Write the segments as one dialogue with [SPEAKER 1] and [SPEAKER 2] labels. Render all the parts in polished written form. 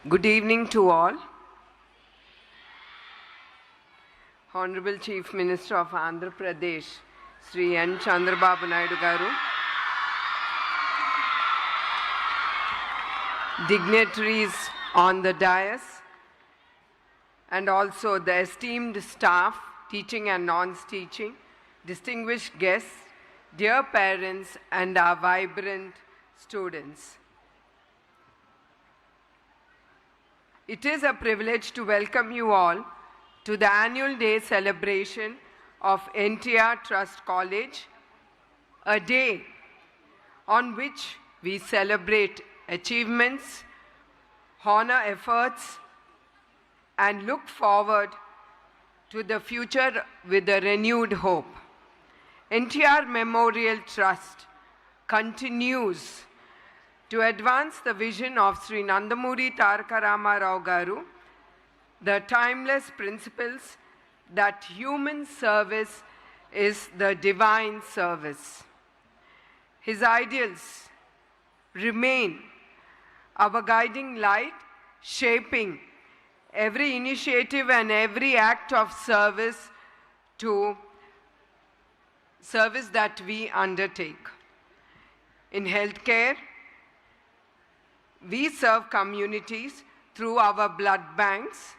[SPEAKER 1] Good evening to all. Honorable Chief Minister of Andhra Pradesh, Sri N. Chandrababu Naidu Garu, dignitaries on the dais, and also the esteemed staff, teaching and non-teaching, distinguished guests, dear parents, and our vibrant students. It is a privilege to welcome you all to the annual day celebration of NTR Trust College, a day on which we celebrate achievements, honor efforts, and look forward to the future with a renewed hope. NTR Memorial Trust continues to advance the vision of Sri Nandamuri Taraka Rama Rao Garu, the timeless principles that human service is the divine service. His ideals remain our guiding light, shaping every initiative and every act of service that we undertake. In healthcare, we serve communities through our blood banks,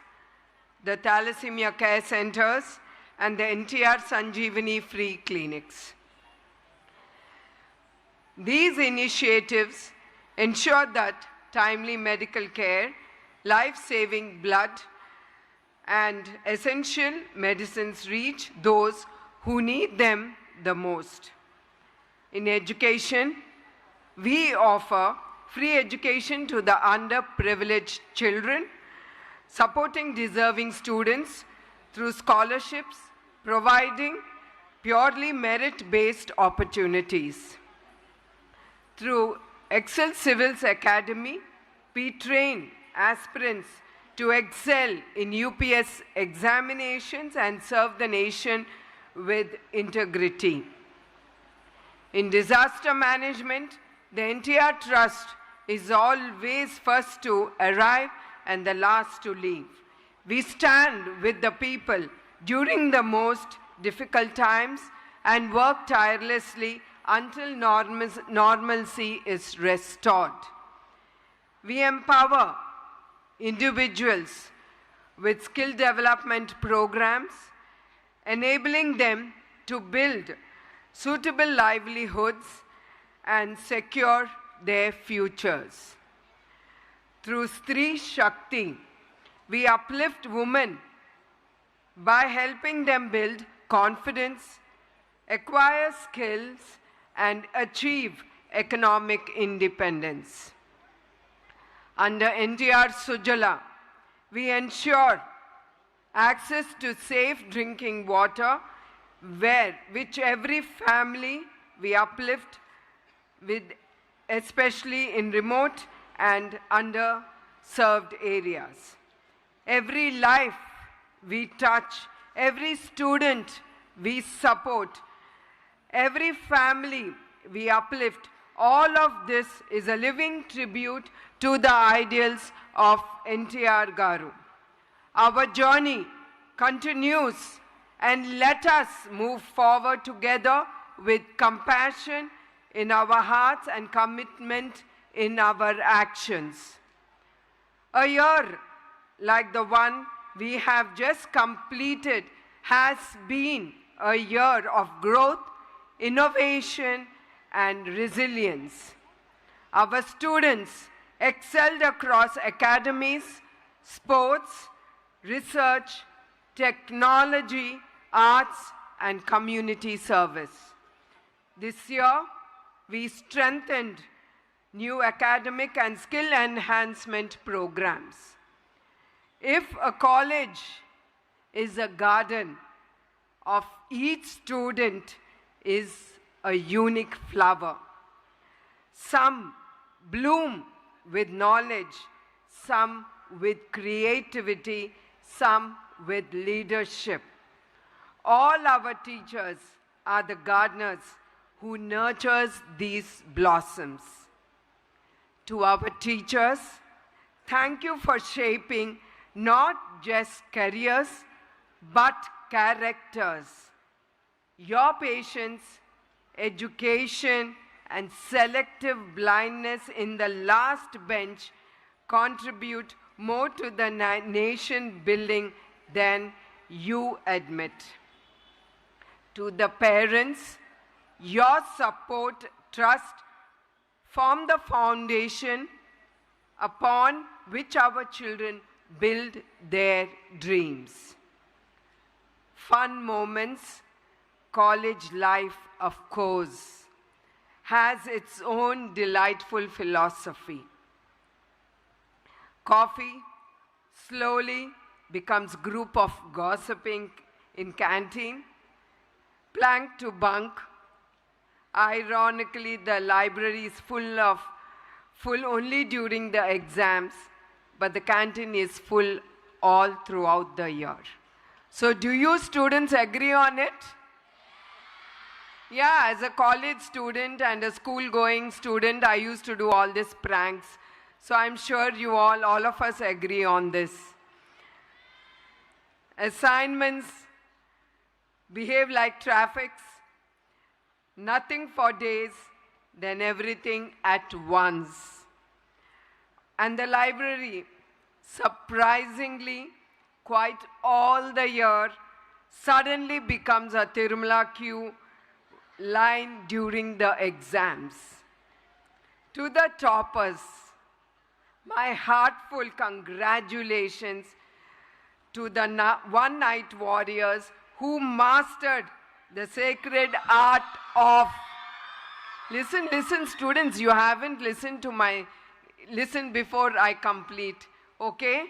[SPEAKER 1] the Thalassemia Care Centers, and the NTR Sanjeevani Free Clinics. These initiatives ensure that timely medical care, life-saving blood, and essential medicines reach those who need them the most. In education, we offer free education to the underprivileged children, supporting deserving students through scholarships, providing purely merit-based opportunities. Through Excel Civils Academy, we train aspirants to excel in UPS examinations and serve the nation with integrity. In disaster management, the NTR Trust is always first to arrive and the last to leave. We stand with the people during the most difficult times and work tirelessly until normalcy is restored. We empower individuals with skill development programs, enabling them to build suitable livelihoods and secure their futures. Through Stri Shakti, we uplift women by helping them build confidence, acquire skills, and achieve economic independence. Under NTR Sujala, we ensure access to safe drinking water, which every family we uplift, with especially in remote and underserved areas. Every life we touch, every student we support, every family we uplift, all of this is a living tribute to the ideals of NTR Garu. Our journey continues, and let us move forward together with compassion in our hearts and commitment in our actions. A year like the one we have just completed has been a year of growth, innovation, and resilience. Our students excelled across academies, sports, research, technology, arts, and community service. This year, we strengthened new academic and skill enhancement programs. If a college is a garden, of each student is a unique flower. Some bloom with knowledge, some with creativity, some with leadership. All our teachers are the gardeners who nurtures these blossoms. To our teachers, Thank you for shaping not just careers, but characters. Your patience, education, and selective blindness in the last bench contribute more to the nation building than you admit. To the parents, your support, trust form the foundation upon which our children build their dreams. Fun moments, college life, of course, has its own delightful philosophy. Coffee slowly becomes group of gossiping in canteen, plank to bunk. Ironically, the library is full only during the exams, but the canteen is full all throughout the year. So do you students agree on it? Yeah, as a college student and a school-going student, I used to do all these pranks. So I'm sure you all of us agree on this. Assignments behave like traffics. Nothing for days, then everything at once. And the library, surprisingly, quite all the year, suddenly becomes a Tirumala queue line during the exams. To the toppers, my heartfelt congratulations to the one-night warriors who mastered the sacred art of... Listen, students, you haven't listened to listen before I complete, okay?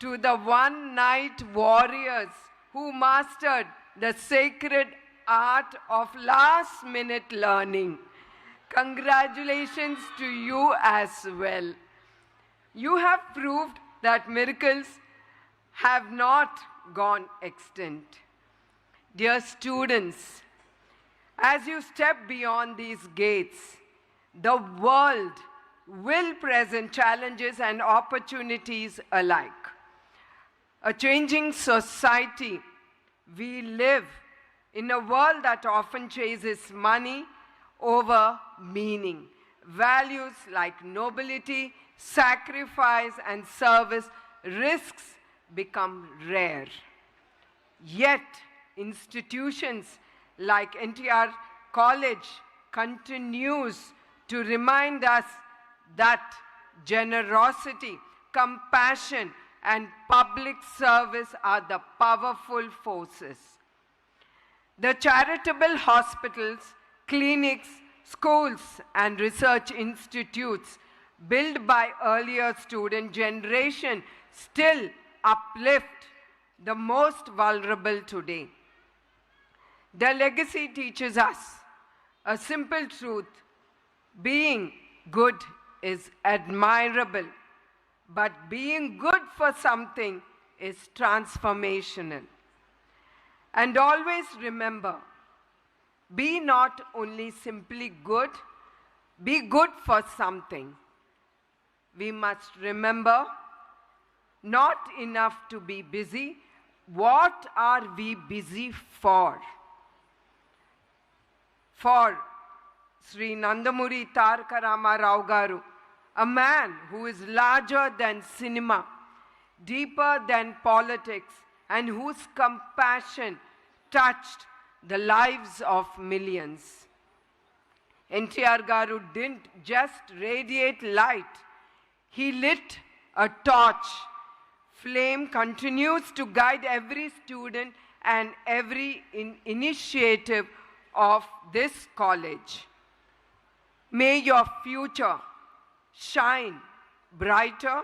[SPEAKER 1] To the one-night warriors who mastered the sacred art of last-minute learning. Congratulations to you as well. You have proved that miracles have not gone extinct. Dear students, as you step beyond these gates, the world will present challenges and opportunities alike. A changing society, we live in a world that often chases money over meaning. Values like nobility, sacrifice, and service risks become rare. Yet, institutions like NTR College continues to remind us that generosity, compassion, and public service are the powerful forces. The charitable hospitals, clinics, schools, and research institutes built by earlier student generation still uplift the most vulnerable today. Their legacy teaches us a simple truth: being good is admirable, but being good for something is transformational. And always remember, be not only simply good, be good for something. We must remember, not enough to be busy. What are we busy for? For Sri Nandamuri Taraka Rama Rao Garu, a man who is larger than cinema, deeper than politics, and whose compassion touched the lives of millions. NTR Garu didn't just radiate light, he lit a torch. Flame continues to guide every student and every initiative of this college. May your future shine brighter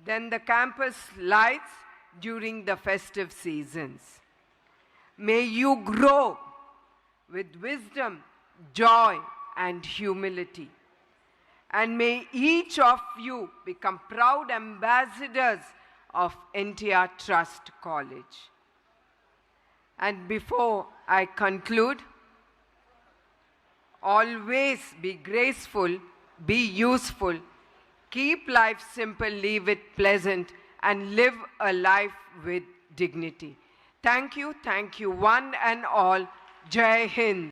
[SPEAKER 1] than the campus lights during the festive seasons. May you grow with wisdom, joy, and humility. And may each of you become proud ambassadors of NTR Trust College. And before I conclude, always be graceful, be useful, Keep life simple, leave it pleasant, and live a life with dignity. Thank you, one and all. Jai Hind.